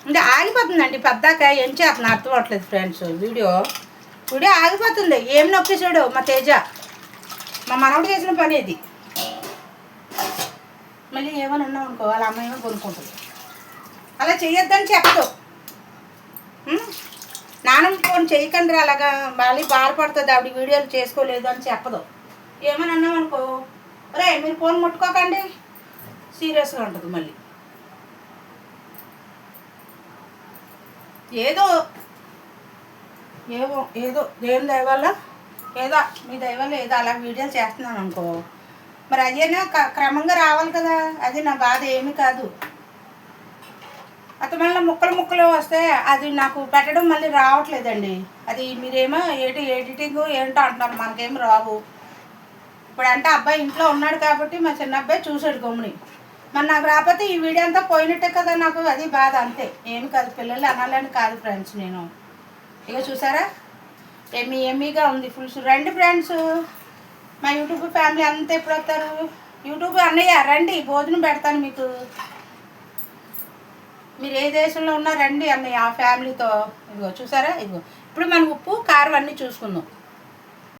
అంటే ఆగిపోతుందండి పెద్దాక ఏం చేస్తున్నా అర్థం అవ్వట్లేదు ఫ్రెండ్స్. వీడియో ఆగిపోతుంది. ఏం నొక్కేసాడు మా తేజ, మా మనవడు చేసిన పని ఇది. మళ్ళీ ఏమని అన్నాం అనుకో వాళ్ళ అమ్మ ఏమో కొనుక్కుంటుంది. అలా చెయ్యొద్దని చెప్పదు. నాన్నమ్మ ఫోన్ చేయకండి అలాగా, మళ్ళీ బాధపడుతుంది ఆవిడ వీడియోలు చేసుకోలేదు అని చెప్పదు. ఏమని అన్నాం అనుకో, రే మీరు ఫోన్ ముట్టుకోకండి, సీరియస్గా ఉంటుంది. మళ్ళీ ఏదో దేవుని దయ వల్ల ఏదో మీ దయ వల్ల ఏదో అలా వీడియోలు చేస్తున్నాను అనుకో, మరి అదేనా క్రమంగా రావాలి కదా. అది నా బాధ ఏమీ కాదు. అత మళ్ళీ ముక్కలు వస్తే అది నాకు పెట్టడం మళ్ళీ రావట్లేదండి. అది మీరేమో ఎడిటింగ్ ఏంటో అంటున్నారు, మనకేం రావు. ఇప్పుడు అంటే అబ్బాయి ఇంట్లో ఉన్నాడు కాబట్టి మా చిన్న అబ్బాయి చూసాడు గమ్ముని. మరి నాకు రాకపోతే ఈ వీడియో అంతా పోయినట్టే కదా నాకు. అది బాధ అంతే, ఏమి కాదు. పిల్లలు అనాలని కాదు ఫ్రెండ్స్. నేను ఇక చూసారా ఎమ్మీగా ఉంది ఫుల్స్. రండి ఫ్రెండ్స్, మా యూట్యూబ్ ఫ్యామిలీ అంతా ఎప్పుడు వస్తారు? యూట్యూబ్ అన్నయ్య రండి, భోజనం పెడతాను మీకు. మీరు ఏ దేశంలో ఉన్నా రండి అన్నయ్య ఆ ఫ్యామిలీతో. ఇదిగో చూసారా, ఇదిగో ఇప్పుడు మనం ఉప్పు కారం అన్నీ చూసుకుందాం.